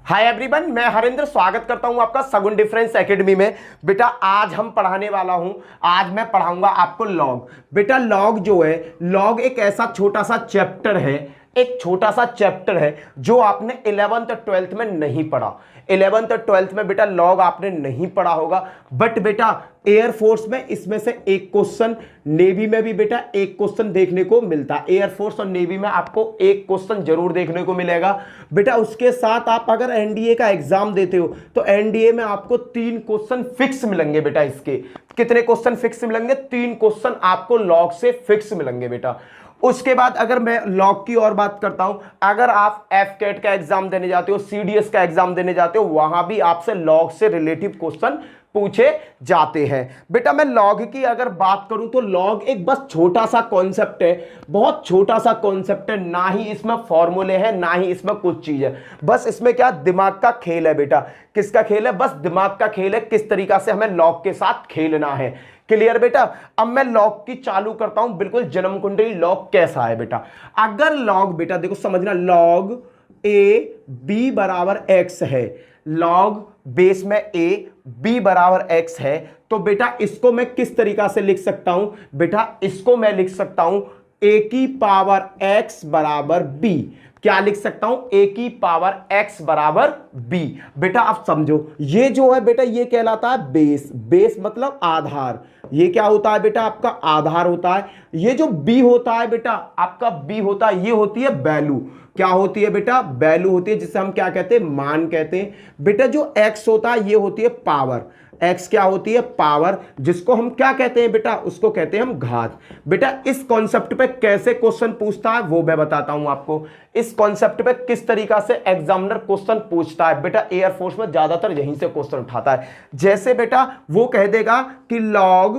Hi everyone, मैं हरेंद्र स्वागत करता हूं आपका सगुन डिफरेंस एकेडमी में। बेटा आज हम पढ़ाने वाला हूं, आज मैं पढ़ाऊंगा आपको लॉग। बेटा लॉग जो है, लॉग एक ऐसा छोटा सा चैप्टर है, एक छोटा सा चैप्टर है जो आपने 11th 12th में नहीं पढ़ा। 11th 12th में बेटा लॉग आपने नहीं पढ़ा होगा, बट बेटा एयरफोर्स में इसमें से एक क्वेश्चन, नेवी में भी बेटा एक क्वेश्चन देखने को मिलता है। एयरफोर्स और नेवी में आपको एक क्वेश्चन जरूर देखने को मिलेगा बेटा। उसके साथ आप अगर एनडीए का एग्जाम देते हो तो एनडीए में आपको 3 क्वेश्चन फिक्स मिलेंगे बेटा। इसके कितने क्वेश्चन फिक्स मिलेंगे? 3 क्वेश्चन आपको लॉग से फिक्स मिलेंगे बेटा। उसके बाद अगर मैं लॉग की और बात करता हूं, अगर आप एफ कैट का एग्जाम देने जाते हो, सीडीएस का एग्जाम देने जाते हो, वहां भी आपसे लॉग से रिलेटिव क्वेश्चन पूछे जाते हैं बेटा। मैं लॉग की अगर बात करूं तो लॉग एक बस छोटा सा कॉन्सेप्ट है, बहुत छोटा सा कॉन्सेप्ट है। ना ही इसमें फॉर्मूले हैं, ना ही इसमें कुछ चीज है। बस इसमें क्या, दिमाग का खेल है बेटा। किसका खेल है? बस दिमाग का खेल है, किस तरीका से हमें लॉग के साथ खेलना है। क्लियर बेटा? अब मैं लॉग की चालू करता हूं, बिल्कुल जन्म कुंडली लॉग कैसा है बेटा। अगर लॉग बेटा देखो समझना, लॉग ए बी बराबर एक्स है, लॉग बेस में ए बी बराबर एक्स है, तो बेटा इसको मैं किस तरीका से लिख सकता हूं बेटा? इसको मैं लिख सकता हूं ए की पावर एक्स बराबर बी। क्या लिख सकता हूं? ए की पावर एक्स बराबर बी। बेटा आप समझो, ये जो है बेटा ये कहलाता है बेस। बेस मतलब आधार। ये क्या होता है बेटा? आपका आधार होता है। ये जो बी होता है बेटा, आपका बी होता है, ये होती है वैल्यू। क्या होती है बेटा? वैल्यू होती है, जिसे हम क्या कहते हैं? मान कहते हैं बेटा। जो एक्स होता है ये होती है पावर। एक्स क्या होती है? पावर, जिसको हम क्या कहते हैं बेटा? उसको कहते हैं हम घात। बेटा इस कॉन्सेप्ट पे कैसे क्वेश्चन पूछता है वो मैं बताता हूं आपको। इस कॉन्सेप्ट पे किस तरीका से एग्जामिनर क्वेश्चन पूछता है बेटा, एयरफोर्स में ज्यादातर यहीं से क्वेश्चन उठाता है। जैसे बेटा वो कह देगा कि लॉग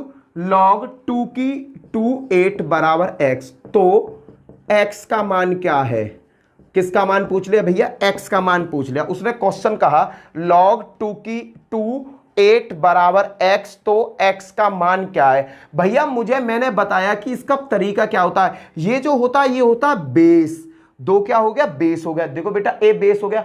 2 की 8 बराबर एक्स, तो एक्स का मान क्या है? किसका मान पूछ लिया भैया? एक्स का मान पूछ लिया। उसने क्वेश्चन कहा log 2 की 8 बराबर एक्स, तो एक्स का मान क्या है भैया? मैंने बताया कि इसका तरीका क्या होता है। ये जो होता है ये होता है बेस। 2 क्या हो गया? बेस हो गया। देखो बेटा ए बेस हो गया,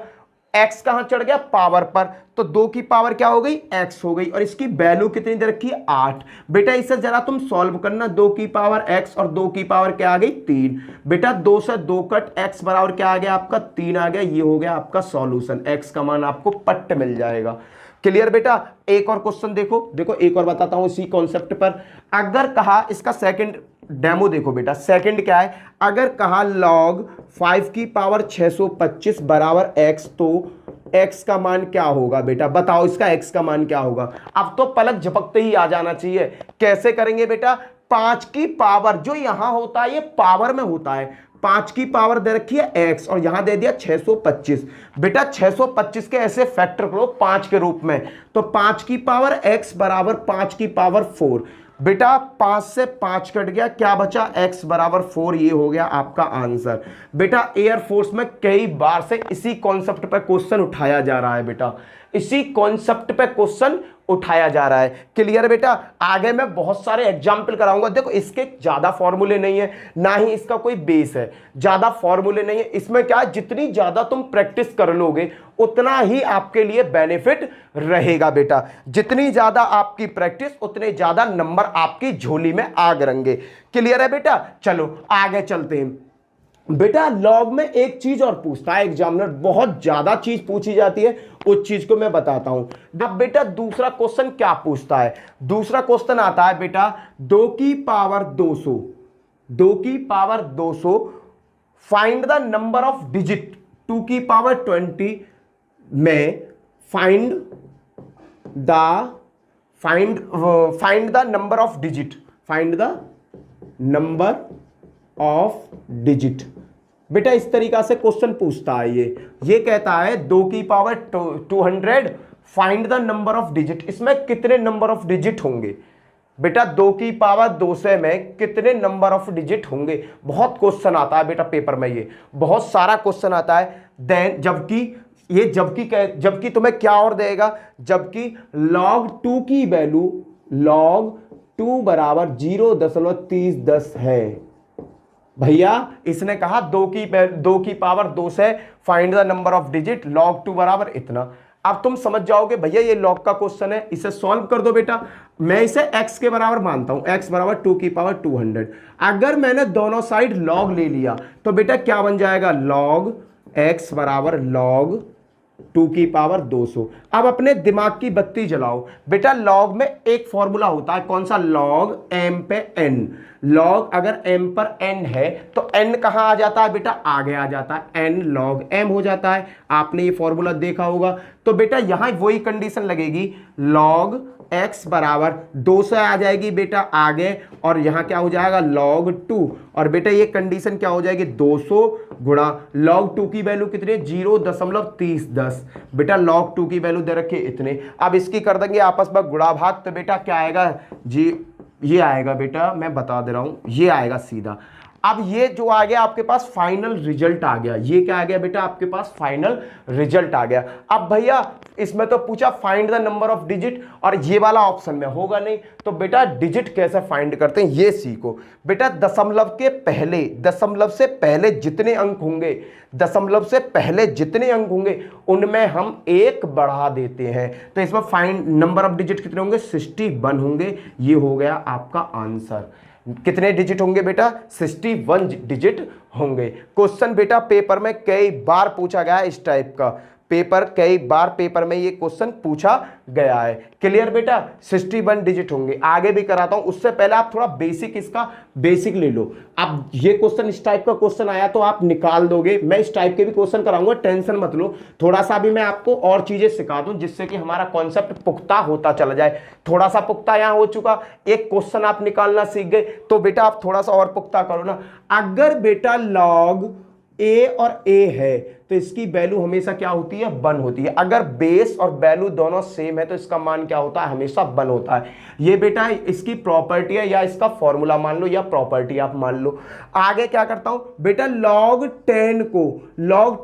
एक्स कहां चढ़ गया? पावर पर, तो 2 की पावर क्या हो गई? एक्स हो गई। और इसकी वैल्यू कितनी दे रखी है? 8। बेटा इसे जरा तुम सॉल्व करना। 2 की पावर एक्स और 2 की पावर क्या आ गई? 3। बेटा 2 से 2 कट, एक्स बराबर क्या आ गया आपका? 3 आ गया। ये हो गया आपका सॉल्यूशन। एक्स का मान आपको पट्ट मिल जाएगा। क्लियर बेटा? एक और क्वेश्चन देखो एक और बताता हूं इसी कॉन्सेप्ट पर। अगर कहा, इसका सेकंड डेमो देखो बेटा। सेकंड क्या है? अगर कहा log 5 की पावर 625 बराबर x, तो x का मान क्या होगा बेटा? बताओ इसका x का मान क्या होगा? अब तो पलक झपकते ही आ जाना चाहिए। कैसे करेंगे बेटा? 5 की पावर जो यहां होता है ये पावर में होता है। 5 की पावर दे रखी है x और यहां दे दिया 625। बेटा 625 के ऐसे फैक्टर करो 5 के रूप में, तो 5 की पावर x बराबर 5 की पावर 4। बेटा 5 से 5 कट गया, क्या बचा? x बराबर 4। ये हो गया आपका आंसर। बेटा एयरफोर्स में कई बार से इसी कॉन्सेप्ट पर क्वेश्चन उठाया जा रहा है बेटा, इसी कॉन्सेप्ट पे क्वेश्चन उठाया जा रहा है। क्लियर बेटा? आगे मैं बहुत सारे एग्जाम्पल कराऊंगा। देखो इसके ज्यादा फॉर्मूले नहीं है, ना ही इसका कोई बेस है, ज्यादा फॉर्मूले नहीं है इसमें। क्या, जितनी ज्यादा तुम प्रैक्टिस कर लोगे उतना ही आपके लिए बेनिफिट रहेगा बेटा। जितनी ज्यादा आपकी प्रैक्टिस, उतने ज्यादा नंबर आपकी झोली में आ गिरेंगे। क्लियर है बेटा? चलो आगे चलते हैं। बेटा लॉग में एक चीज और पूछता है एग्जामिनर, बहुत ज्यादा चीज पूछी जाती है, उस चीज को मैं बताता हूं। अब बेटा दूसरा क्वेश्चन क्या पूछता है? दूसरा क्वेश्चन आता है बेटा 2 की पावर 200, 2 की power 200, find the number of digit 2 की पावर 20 में find the number of digit, find the number of digit. बेटा इस तरीका से क्वेश्चन पूछता है। ये कहता है 2 की power 200, find the number of digit. इसमें कितने नंबर ऑफ डिजिट होंगे बेटा? 2 की पावर 200 में कितने नंबर ऑफ डिजिट होंगे? बहुत क्वेश्चन आता है बेटा पेपर में, ये बहुत सारा क्वेश्चन आता है। देन जबकि तुम्हें क्या और देगा? जबकि log 2 की वैल्यू log 2 बराबर 0.3010 है। भैया इसने कहा 2 से find the number of digit, log 2 बराबर इतना। अब तुम समझ जाओगे भैया ये log का क्वेश्चन है, इसे सॉल्व कर दो बेटा। मैं इसे x के बराबर मानता हूं, x बराबर 2 की पावर 200। अगर मैंने दोनों साइड log ले लिया तो बेटा क्या बन जाएगा, log x बराबर log 2 की पावर 200। अब अपने दिमाग की बत्ती जलाओ बेटा, log में एक फॉर्मूला होता है, कौन सा, log m पे n। log अगर m पर n है तो n कहां आ जाता है बेटा, आगे आ जाता है, n log m हो जाता है। आपने ये फॉर्मूला देखा होगा। तो बेटा यहां वही कंडीशन लगेगी, log x बराबर 200 आ जाएगी बेटा आगे, और यहां क्या हो जाएगा log 2, और बेटा ये कंडीशन क्या हो जाएगी, 200 गुणा log 2 की वैल्यू कितनी है, 0.3010। बेटा log 2 की वैल्यू दे रखी है इतने। अब इसकी कर देंगे आपस में गुणा भाग, तो बेटा क्या आएगा जी, ये आएगा बेटा, मैं बता दे रहा हूं, ये आएगा सीधा। अब ये जो आ गया आपके पास फाइनल रिजल्ट आ गया, ये क्या आ गया बेटा, आपके पास फाइनल रिजल्ट आ गया। अब भैया इसमें तो पूछा find the number of digit, और ये वाला ऑप्शन में होगा नहीं, तो बेटा डिजिट कैसे फाइंड करते हैं ये सीखो बेटा। दशमलव से पहले जितने अंक होंगे, दशमलव से पहले जितने अंक होंगे उनमें हम एक बढ़ा देते हैं। तो इसमें फाइंड नंबर ऑफ डिजिट कितने होंगे, 61 होंगे। ये हो गया आपका आंसर। कितने डिजिट होंगे बेटा, 61 डिजिट होंगे। क्वेश्चन बेटा पेपर में कई बार पूछा गया है इस टाइप का, कई बार पेपर में ये क्वेश्चन पूछा गया है। क्लियर बेटा, 61 डिजिट होंगे। आगे भी कराता हूं, उससे पहले आप थोड़ा बेसिक इसका बेसिक ले लो। अब ये क्वेश्चन इस टाइप का क्वेश्चन आया तो आप निकाल दोगे। मैं इस टाइप के भी क्वेश्चन कराऊंगा, टेंशन मत लो। थोड़ा सा भी मैं आपको और चीजें सिखा दूं जिससे कि हमारा कॉन्सेप्ट पुख्ता होता चला जाए। थोड़ा सा पुख्ता यहां हो चुका, एक क्वेश्चन आप निकालना सीख गए, तो बेटा आप थोड़ा सा और पुख्ता करो ना। अगर बेटा log a और a है तो इसकी वैल्यू हमेशा क्या होती है, 1 होती है। अगर बेस और वैल्यू दोनों सेम है तो इसका मान क्या होता है, हमेशा 1 होता है। ये बेटा इसकी प्रॉपर्टी है, या इसका फॉर्मूला मान लो, या प्रॉपर्टी आप मान लो। आगे क्या करता हूं बेटा, log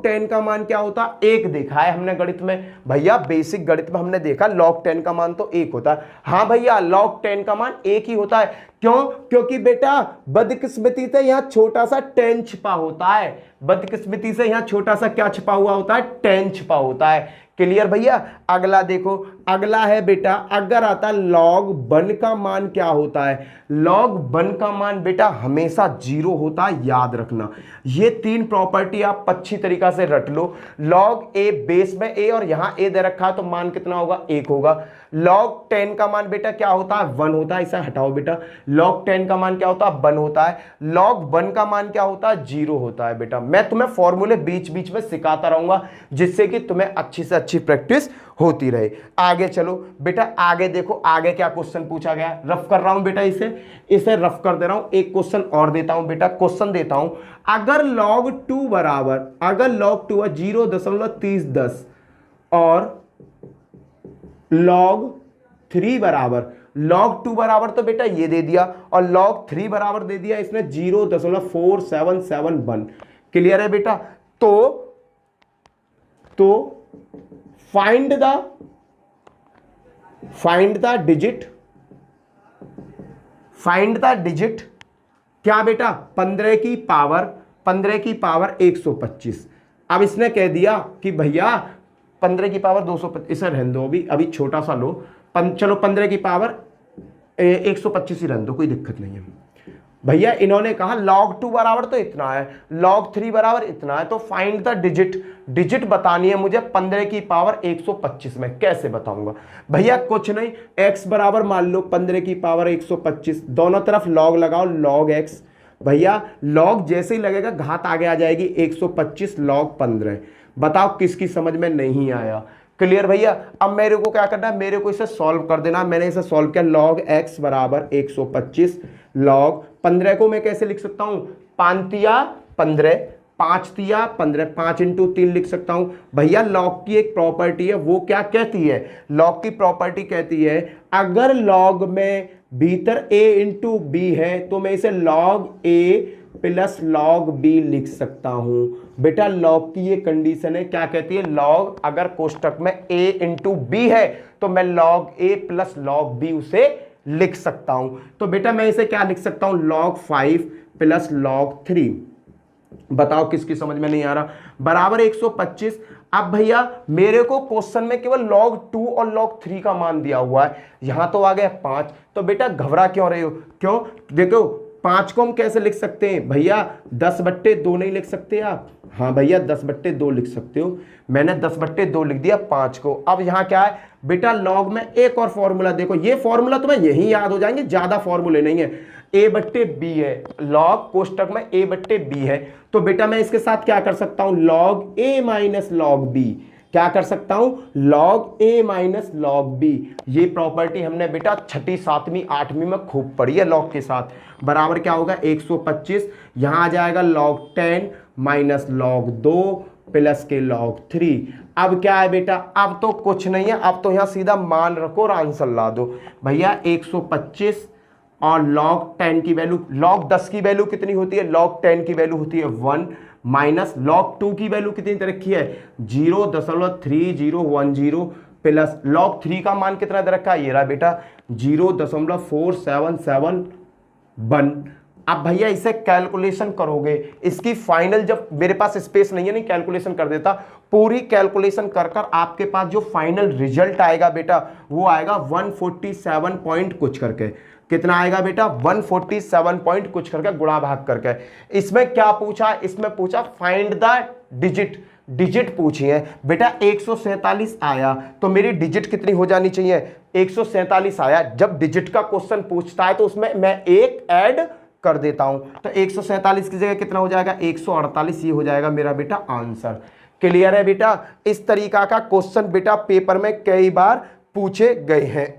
10 का मान क्या होता है, 1 देखा है हमने गणित में। भैया बेसिक गणित में हमने देखा log 10 का मान तो 1 होता है। हाँ भैया log 10 का मान 1 ही होता है। क्यों, क्योंकि बेटा बदकिस्मती से यहां छोटा सा 10 छिपा होता है। बदकिस्मती से यहां छोटा सा क्या छिपा हुआ होता है, 10 छिपा होता है। क्लियर भैया। अगला देखो, अगला है बेटा, अगर आता log 1 का मान क्या होता है, log 1 का मान बेटा हमेशा 0 होता है, याद रखना। ये 3 प्रॉपर्टी आप अच्छी तरीका से रट लो। log a बेस में a और यहां a दे रखा है तो मान कितना होगा, 1 होगा। log 10 का मान बेटा क्या होता है, 1 होता है। इसे हटाओ बेटा, log 10 का मान क्या होता है, 1 होता है। log 1 का मान क्या होता है, 0 होता है। बेटा मैं तुम्हें फॉर्मूले बीच बीच में सिखाता रहूंगा जिससे कि तुम्हें अच्छी से अच्छी प्रैक्टिस होती रहे। आगे चलो बेटा, आगे देखो आगे क्या क्वेश्चन पूछा गया। रफ कर रहा हूं बेटा, इसे रफ कर दे रहा हूं। एक क्वेश्चन और देता हूं बेटा, क्वेश्चन देता हूं। अगर log 2 बराबर, अगर log 2 है 0.3010 और log 3 बराबर, log 2 बराबर तो बेटा ये दे दिया, और log 3 बराबर दे दिया इसने 0.4771। क्लियर है बेटा। तो फाइंड द डिजिट क्या बेटा, 15 की पावर 125। अब इसने कह दिया कि भैया 15 की पावर 225, इसे रहने दो, अभी छोटा सा लो। चलो 15 की पावर 125 ही रहने दो, कोई दिक्कत नहीं है। भैया इन्होंने कहा log 2 बराबर तो इतना है, log 3 बराबर इतना है, तो फाइंड द डिजिट बतानी है मुझे 15 की पावर 125 में। कैसे बताऊंगा भैया, कुछ नहीं, x बराबर मान लो 15 की पावर 125, दोनों तरफ log लगाओ, log x। भैया log जैसे ही लगेगा घात आगे आ जाएगी, 125 log 15। बताओ किसकी समझ में नहीं आया। क्लियर भैया। अब मेरे को क्या करना है, मेरे को इसे सॉल्व कर देना। मैंने इसे सॉल्व किया, log x बराबर 125 log 15 को मैं कैसे लिख सकता हूं, 5 तिया 15, 5 तिया 15, 5 × 3 लिख सकता हूं। भैया log की एक प्रॉपर्टी है, वो क्या कहती है, log की प्रॉपर्टी कहती है अगर log में भीतर a × b है तो मैं इसे log a plus log b लिख सकता हूं। बेटा log की ये कंडीशन है, क्या कहती है, log अगर कोष्टक में a × b है तो मैं log a plus log b उसे लिख सकता हूं। तो बेटा मैं इसे क्या लिख सकता हूं, log 5 प्लस log 3। बताओ किसकी समझ में नहीं आ रहा, बराबर 125। अब भैया मेरे को क्वेश्चन में केवल log 2 और log 3 का मान दिया हुआ है, यहां तो आ गया 5। तो बेटा घबरा क्यों रहे हो, क्यों, देखो 5 को हम कैसे लिख सकते हैं भैया, 10/2 नहीं लिख सकते आप, हाँ भैया 10/2 लिख सकते हो, मैंने 10/2 लिख दिया 5 को। अब यहाँ क्या है बेटा, लॉग में एक और फॉर्मूला, देखो ये फॉर्मूला तुम्हें यही याद हो जाएंगे, ज्यादा फॉर्मूले नहीं है, a/b है, लॉग कोष्टक में a/b है। तो बेटा मैं इसके साथ क्या कर सकता हूं, log a minus log b, क्या कर सकता हूं, log a minus log b। ये प्रॉपर्टी हमने बेटा 6ठी 7वीं 8वीं में खूब पढ़ी है लॉग के साथ। बराबर क्या होगा 125, यहां आ जाएगा log 10 माइनस log 2 प्लस के log 3। अब क्या है बेटा, अब तो कुछ नहीं है, अब तो यहां सीधा मान रखो और आंसर ला दो भैया। 125 और log 10 की वैल्यू, log 10 की वैल्यू कितनी होती है, log 10 की वैल्यू होती है 1 माइनस log 2 की वैल्यू कितनी दे रखी है 0.3010 प्लस log 3 का मान कितना दे रखा है, ये रहा बेटा 0.4771। अब भैया इसे कैलकुलेशन करोगे, इसकी फाइनल, जब मेरे पास स्पेस नहीं है नहीं कैलकुलेशन कर देता, पूरी कैलकुलेशन कर कर आपके पास जो फाइनल रिजल्ट आएगा बेटा वो आएगा 147 पॉइंट कुछ करके। कितना आएगा बेटा, 147 पॉइंट कुछ करके गुणा भाग करके। इसमें क्या पूछा, इसमें पूछा फाइंड द डिजिट, डिजिट पूछी है बेटा। 147 आया तो मेरी डिजिट कितनी हो जानी चाहिए, 147 आया। जब डिजिट का क्वेश्चन पूछता है तो उसमें मैं एक ऐड कर देता हूं, तो 147 की जगह कितना हो जाएगा 148, ये हो जाएगा मेरा बेटा आंसर। क्लियर है बेटा, इस तरीका का क्वेश्चन बेटा पेपर में कई बार पूछे गए हैं।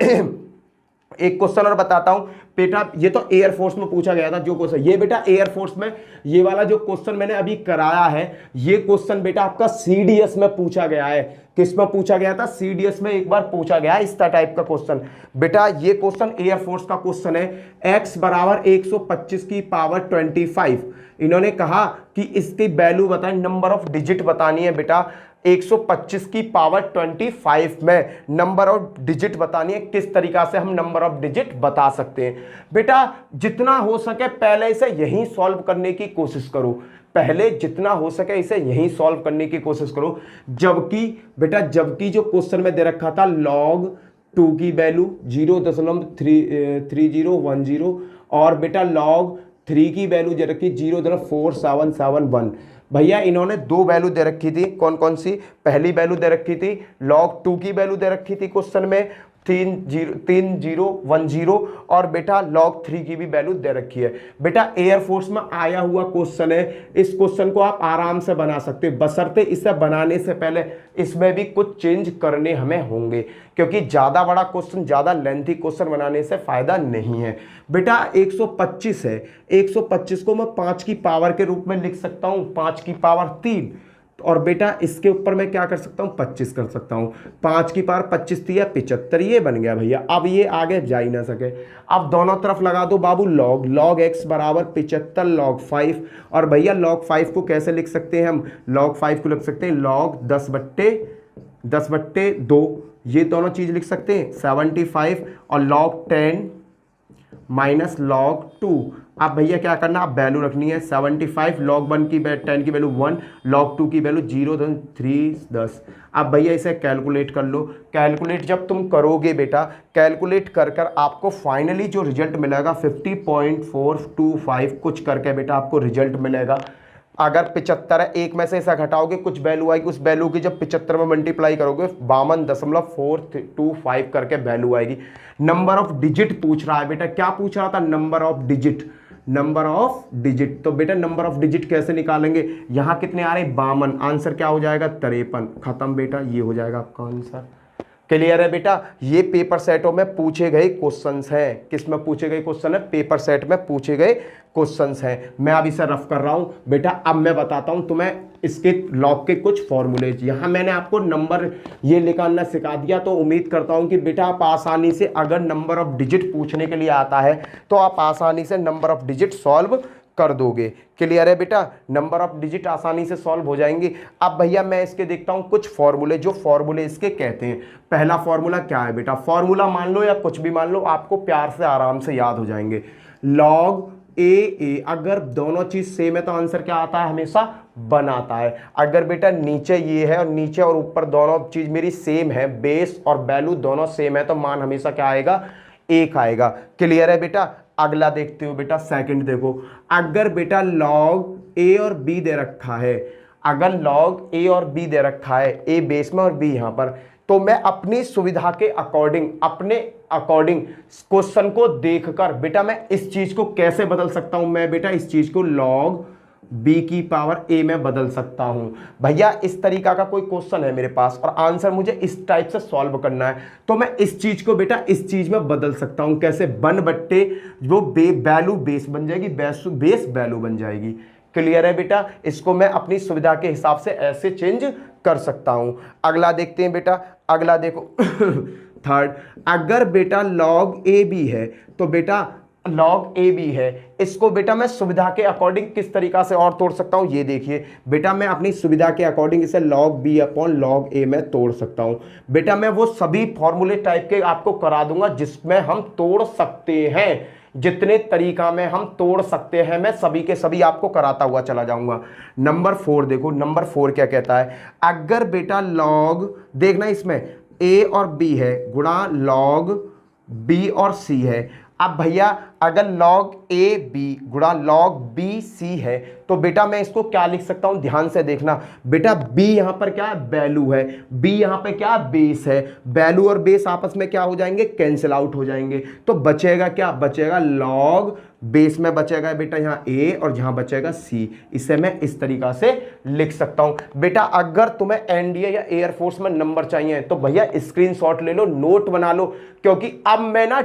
एक क्वेश्चन और बताता हूं बेटा, ये तो एयरफोर्स में पूछा गया था जो क्वेश्चन, ये बेटा एयरफोर्स में ये वाला जो क्वेश्चन मैंने अभी कराया है, ये क्वेश्चन बेटा आपका सीडीएस में पूछा गया है। किस में पूछा गया था, सीडीएस में एक बार पूछा गया है इस टाइप का क्वेश्चन। बेटा ये क्वेश्चन एयरफोर्स का क्वेश्चन है, x बराबर 125 की पावर 25। इन्होंने कहा कि इसकी वैल्यू बताएं, नंबर ऑफ डिजिट बतानी है बेटा। 125 की पावर 25 में नंबर ऑफ डिजिट बतानी है। किस तरीका से हम नंबर ऑफ डिजिट बता सकते हैं बेटा, जितना हो सके पहले इसे यहीं सॉल्व करने की कोशिश करो, पहले जितना हो सके इसे यहीं सॉल्व करने की कोशिश करो। जबकि बेटा जबकि जो क्वेश्चन में दे रखा था log 2 की वैल्यू 0.3010 और बेटा log 3 की वैल्यू दे रखी 0.4771। भैया इन्होंने दो वैल्यू दे रखी थी, कौन कौन सी, पहली वैल्यू दे रखी थी log 2 की वैल्यू दे रखी थी क्वेश्चन में 3010 और बेटा log 3 की भी वैल्यू दे रखी है। बेटा एयरफोर्स में आया हुआ क्वेश्चन है, इस क्वेश्चन को आप आराम से बना सकते हो, बशर्ते इसे बनाने से पहले इसमें भी कुछ चेंज करने हमें होंगे, क्योंकि ज्यादा बड़ा क्वेश्चन, ज्यादा लेंथी क्वेश्चन बनाने से फायदा नहीं है। बेटा 125 है, 125 को मैं 5 की पावर के रूप में लिख सकता हूं, 5 की पावर 3, और बेटा इसके ऊपर मैं क्या कर सकता हूं 25 कर सकता हूं। 5 की पावर 25 थी या 75, ये बन गया भैया। अब ये आगे जा ही ना सके, अब दोनों तरफ लगा दो बाबू log x बराबर 75 log 5। और भैया log 5 को कैसे लिख सकते हैं हम, log 5 को लिख सकते हैं log 10/2, ये दोनों चीज लिख सकते हैं 75 और log 10 माइनस log 2। अब भैया क्या करना, अब वैल्यू रखनी है 75, log 1 की 10 की वैल्यू 1, log 2 की वैल्यू 0.310। अब भैया इसे कैलकुलेट कर लो। कैलकुलेट जब तुम करोगे बेटा, कैलकुलेट कर कर आपको फाइनली जो रिजल्ट मिलेगा 50.425 कुछ करके बेटा आपको रिजल्ट मिलेगा। अगर 75 है, एक में से ऐसा घटाओगे कुछ वैल्यू आएगी, उस वैल्यू की जब 75 में मल्टीप्लाई करोगे 52.425 करके वैल्यू आएगी। नंबर ऑफ डिजिट पूछ रहा है बेटा, क्या पूछ रहा था, number of digit, number of digit. तो बेटा नंबर ऑफ डिजिट कैसे निकालेंगे, यहां कितने आ रहे हैं 52, आंसर क्या हो जाएगा 53। खत्म बेटा, ये हो जाएगा आपका आंसर। क्लियर है बेटा, ये पेपर सेटों में पूछे गए क्वेश्चंस हैं। किस में पूछे गए क्वेश्चन है, पेपर सेट में पूछे गए क्वेश्चंस हैं। मैं अब इसे रफ कर रहा हूं बेटा। अब मैं बताता हूं तुम्हें इसके लॉग के कुछ फॉर्मूले। यहां मैंने आपको नंबर ये निकालना सिखा दिया, तो उम्मीद करता हूं कि बेटा आप आसानी से, अगर नंबर ऑफ डिजिट पूछने के लिए आता है तो आप आसानी से नंबर ऑफ डिजिट सॉल्व कर दोगे। क्लियर है बेटा, नंबर ऑफ डिजिट आसानी से सॉल्व हो जाएंगे। अब भैया मैं इसके देखता हूं कुछ फॉर्मूले, जो फॉर्मूले इसके कहते हैं। पहला फॉर्मूला क्या है बेटा, फॉर्मूला मान लो या कुछ भी मान लो, आपको प्यार से आराम से याद हो जाएंगे। लॉग ए, अगर दोनों चीज सेम है तो आंसर क्या आता है, हमेशा 1 आता है। अगर बेटा नीचे ये है और नीचे और ऊपर दोनों चीज मेरी सेम है, बेस और वैल्यू दोनों सेम है, तो मान हमेशा क्या आएगा, 1 आएगा। क्लियर है बेटा। अगला देखते हो बेटा, सेकंड देखो, अगर बेटा लॉग ए और बी दे रखा है, अगर लॉग ए और बी दे रखा है, ए बेस में और बी यहां पर, तो मैं अपनी सुविधा के अकॉर्डिंग, अपने अकॉर्डिंग क्वेश्चन को देखकर बेटा मैं इस चीज को कैसे बदल सकता हूं, मैं बेटा इस चीज को लॉग बी की पावर ए में बदल सकता हूं। भैया इस तरीका का कोई क्वेश्चन है मेरे पास और आंसर मुझे इस टाइप से सॉल्व करना है, तो मैं इस चीज को बेटा इस चीज में बदल सकता हूं। कैसे, 1 बट्टे जो वैल्यू बेस बन जाएगी, बेस वैल्यू बन जाएगी। क्लियर है बेटा, इसको मैं अपनी सुविधा के हिसाब से ऐसे चेंज कर सकता हूं। अगला देखते हैं बेटा, अगला देखो थर्ड, अगर बेटा लॉग ए बी है, तो बेटा लॉग ए बी है, इसको बेटा मैं सुविधा के अकॉर्डिंग किस तरीका से और तोड़ सकता हूं, ये देखिए बेटा मैं अपनी सुविधा के अकॉर्डिंग इसे लॉग बी अपॉन लॉग ए में तोड़ सकता हूं। बेटा मैं वो सभी फॉर्मूले टाइप के आपको करा दूंगा जिसमें हम तोड़ सकते हैं, जितने तरीका में हम तोड़ सकते हैं मैं सभी के सभी आपको कराता हुआ चला जाऊंगा। नंबर 4 देखो, नंबर 4 क्या कहता है, अगर बेटा लॉग, देखना इसमें ए और बी है गुणा लॉग बी और सी है। अब भैया अगर लॉग ए बी गुणा लॉग बी सी है, तो बेटा मैं इसको क्या लिख सकता हूं, ध्यान से देखना बेटा, b यहां पर क्या है, वैल्यू है, b यहां पर क्या है, बेस है। वैल्यू और बेस आपस में क्या हो जाएंगे, कैंसिल आउट हो जाएंगे, तो बचेगा क्या, बचेगा लॉग बेस में बचेगा बेटा यहाँ a और जहां बचेगा c। इसे मैं इस तरीका से लिख सकता हूं। बेटा अगर तुम्हें एनडीए या एयरफोर्स में नंबर चाहिए तो भैया स्क्रीनशॉट ले लो, नोट बना लो, क्योंकि अब मैं ना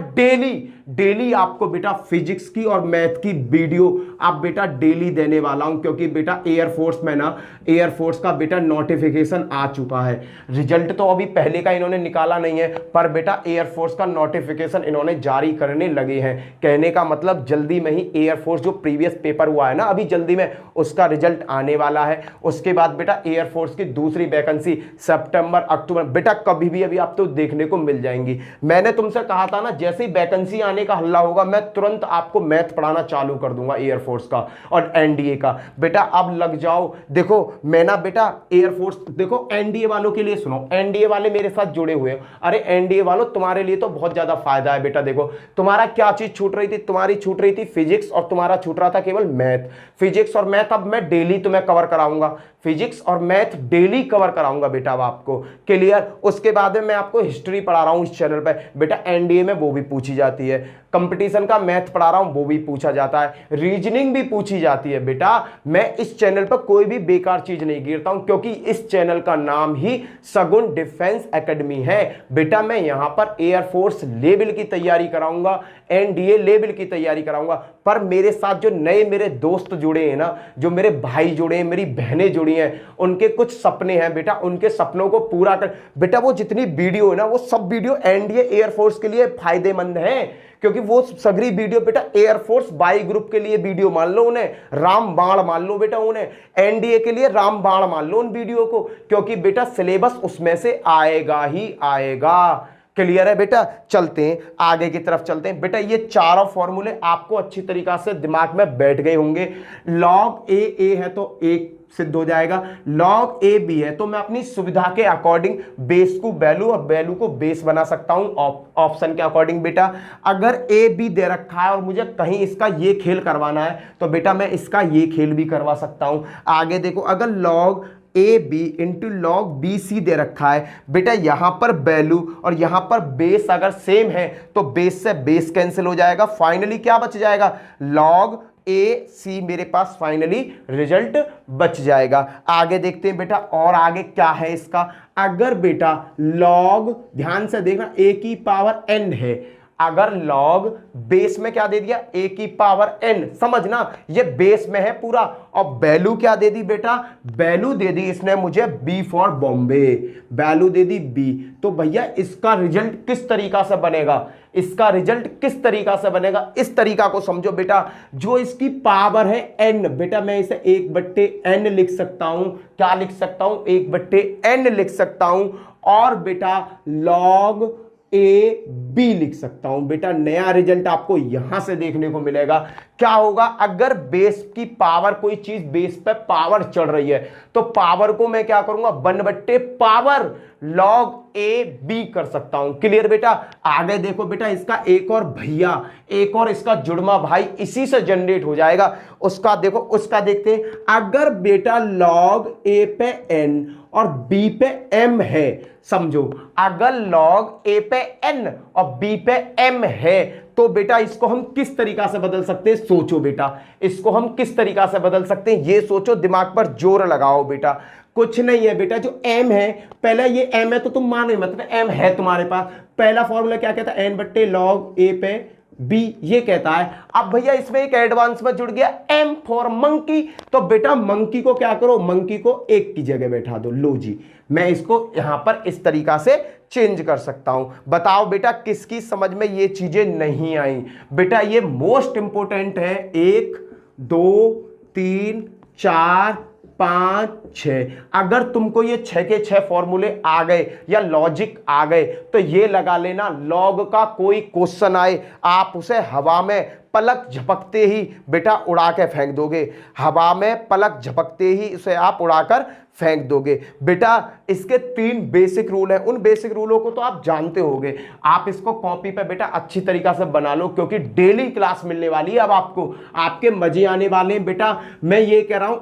डेली आपको बेटा फिजिक्स की और मैथ की वीडियो आप बेटा डेली देने वाला हूं, क्योंकि बेटा एयरफोर्स में ना, एयरफोर्स का बेटा नोटिफिकेशन आ चुका है। रिजल्ट तो अभी पहले का इन्होंने निकाला नहीं है, पर बेटा एयरफोर्स का नोटिफिकेशन इन्होंने जारी करने लगे हैं। कहने का मतलब जल्दी में ही एयरफोर्स जो प्रीवियस पेपर हुआ है ना अभी जल्दी में, उसका रिजल्ट आने वाला है। उसके बाद बेटा एयरफोर्स की दूसरी वैकेंसी सितंबर अक्टूबर बेटा कभी भी अभी आप तो देखने को मिल जाएंगी। मैंने तुमसे कहा था ना, जैसे ही वैकेंसी आने का हल्ला होगा मैं तुरंत आपको मैथ पढ़ाना चालू कर दूंगा एयरफोर्स का और एनडीए का। बेटा अब लग जाओ, देखो मैं ना बेटा एयरफोर्स, देखो एनडीए वालों के लिए सुनो, एनडीए वाले मेरे साथ जुड़े हुए हो, अरे एनडीए वालों तुम्हारे लिए तो बहुत ज्यादा फायदा है बेटा। देखो तुम्हारा क्या चीज छूट रही थी, तुम्हारी छूट रही थी फिजिक्स और तुम्हारा छूट रहा था केवल मैथ। फिजिक्स और मैथ अब मैं डेली तुम्हें कवर कराऊंगा, फिजिक्स और मैथ डेली कवर कराऊंगा बेटा अब आपको। क्लियर। उसके बाद में मैं आपको हिस्ट्री पढ़ा रहा हूं इस चैनल पे बेटा, एनडीए में वो भी पूछी जाती है। कंपटीशन का मैथ पढ़ा रहा हूं वो भी पूछा जाता है, रीजनिंग भी पूछी जाती है बेटा। मैं इस चैनल पर कोई भी बेकार चीज नहीं गिरता हूं, क्योंकि इस चैनल का नाम ही सगुन डिफेंस एकेडमी है बेटा। मैं यहां पर एयरफोर्स लेवल की तैयारी कराऊंगा, एनडीए लेवल की तैयारी कराऊंगा, पर मेरे साथ जो नए मेरे दोस्त जुड़े हैं ना, जो मेरे भाई जुड़े हैं, मेरी बहनें जुड़ी हैं, उनके कुछ सपने हैं बेटा, उनके सपनों को पूरा कर बेटा। वो जितनी वीडियो है ना, वो सब वीडियो एनडीए एयरफोर्स के लिए फायदेमंद है, क्योंकि वो सगरी वीडियो बेटा एयरफोर्स बाई ग्रुप के लिए वीडियो मान लो, उन्हें राम बाण मान लो बेटा, उन्हें एनडीए के लिए राम बाण मान लो उन वीडियो को, क्योंकि बेटा सिलेबस उसमें से आएगा ही आएगा। क्लियर है बेटा। चलते हैं आगे की तरफ चलते हैं बेटा। ये चारों फॉर्मूले आपको अच्छी तरीका से दिमाग में बैठ गए होंगे। लॉग ए है तो एक सिद्ध हो जाएगा, लॉग ए बी है तो मैं अपनी सुविधा के अकॉर्डिंग बेस को वैल्यू और वैल्यू को बेस बना सकता हूं ऑप्शन के अकॉर्डिंग बेटा। अगर ए बी दे रखा है और मुझे कहीं इसका ये खेल करवाना है तो बेटा मैं इसका ये खेल भी करवा सकता हूं। आगे देखो, अगर log A B into log B C दे रखा है बेटा, यहां पर वैल्यू और यहां पर बेस अगर सेम है तो बेस से बेस कैंसिल हो जाएगा, फाइनली क्या बच जाएगा, लॉग ए सी मेरे पास फाइनली रिजल्ट बच जाएगा। आगे देखते हैं बेटा, और आगे क्या है इसका। अगर बेटा लॉग, ध्यान से देखना, ए की पावर एन है, अगर log बेस में क्या दे दिया, a की पावर n, समझना ये बेस में है पूरा, और वैल्यू क्या दे दी बेटा, वैल्यू दे दी इसने मुझे b for Bombay, value they the b। तो भैया इसका रिजल्ट किस तरीका से बनेगा, इसका रिजल्ट किस तरीका से बनेगा, इस तरीका को समझो बेटा। जो इसकी पावर है n, बेटा मैं इसे 1/n लिख सकता हूं, क्या लिख सकता हूं, 1/n लिख सकता हूं, और बेटा log ए बी लिख सकता हूं। बेटा नया रिजल्ट आपको यहां से देखने को मिलेगा। क्या होगा, अगर बेस की पावर, कोई चीज बेस पे पावर चढ़ रही है तो पावर को मैं क्या करूंगा, 1/पावर log ए बी कर सकता हूं। क्लियर बेटा। आगे देखो बेटा, इसका एक और भैया, एक और इसका जुड़वा भाई इसी से जनरेट हो जाएगा। उसका देखो, उसका देखते हैं। अगर बेटा log ए पे n और b पे m है, समझो अगर log a पे n और b पे m है, तो बेटा इसको हम किस तरीका से बदल सकते हैं, सोचो बेटा, इसको हम किस तरीका से बदल सकते हैं, ये सोचो, दिमाग पर जोर लगाओ बेटा। कुछ नहीं है बेटा, जो m है, पहले ये m है तो तुम मानो मतलब m है तुम्हारे पास, पहला फॉर्मूला क्या कहता है, n/log a पे b, ये कहता है। अब भैया इसमें एक एडवांस में जुड़ गया m फॉर मंकी, तो बेटा मंकी को क्या करो, मंकी को 1 की जगह बैठा दो। लो जी, मैं इसको यहां पर इस तरीका से चेंज कर सकता हूं। बताओ बेटा किसकी समझ में ये चीजें नहीं आई। बेटा ये मोस्ट इंपोर्टेंट है, 1 2 3 4 5 6। अगर तुमको ये 6 के 6 फॉर्मूले आ गए या लॉजिक आ गए तो ये लगा लेना, लॉग का कोई क्वेश्चन आए आप उसे हवा में पलक झपकते ही बेटा उड़ा के फेंक दोगे, हवा में पलक झपकते ही उसे आप उड़ाकर फेंक दोगे। बेटा इसके 3 बेसिक रूल हैं, उन बेसिक रूलों को तो आप जानते होगे। आप इसको कॉपी पे बेटा अच्छी तरीका से बना लो, क्योंकि डेली क्लास मिलने वाली है अब आपको, आपके मजे आने वाले हैं। बेटा मैं ये कह रहा हूं,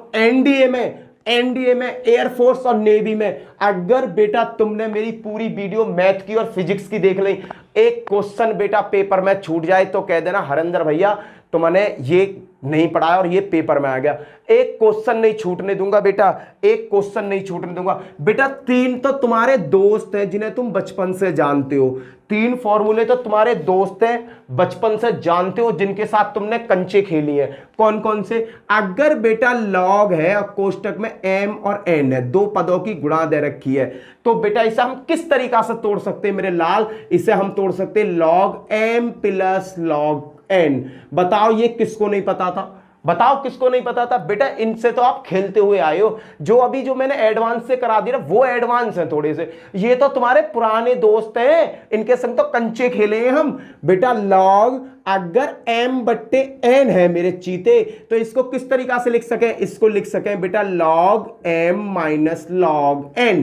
एनडीए में, एयरफोर्स और नेवी में, अगर बेटा तुमने मेरी पूरी वीडियो मैथ की और फिजिक्स की देख ली, एक क्वेश्चन बेटा पेपर में छूट जाए तो कह देना हरेंद्र भैया तुमने ये नहीं पढ़ाया और ये पेपर में आ गया। एक क्वेश्चन नहीं छूटने दूंगा बेटा, एक क्वेश्चन नहीं छूटने दूंगा। बेटा 3 तो तुम्हारे दोस्त हैं जिन्हें तुम बचपन से जानते हो, 3 फॉर्मूले तो तुम्हारे दोस्त हैं बचपन से जानते हो, जिनके साथ तुमने कंचे खेली है। कौन कौन से, अगर बेटा लॉग है और कोष्टक में m और n है, 2 पदों की गुणा दे रखी है, तो बेटा इसे हम किस तरीका से तोड़ सकते हैं मेरे लाल, इसे हम तोड़ सकते हैं log m plus log n। बताओ ये किसको नहीं पता था, बताओ किसको नहीं पता था। बेटा इनसे तो आप खेलते हुए आए हो, जो अभी जो मैंने एडवांस से करा दिया वो एडवांस है थोड़े से, ये तो तुम्हारे पुराने दोस्त हैं, इनके संग तो कंचे खेले हैं हम। बेटा लॉग अगर m/n है मेरे चीते, तो इसको किस तरीका से लिख सके, इसको लिख सके बेटा log m minus log n।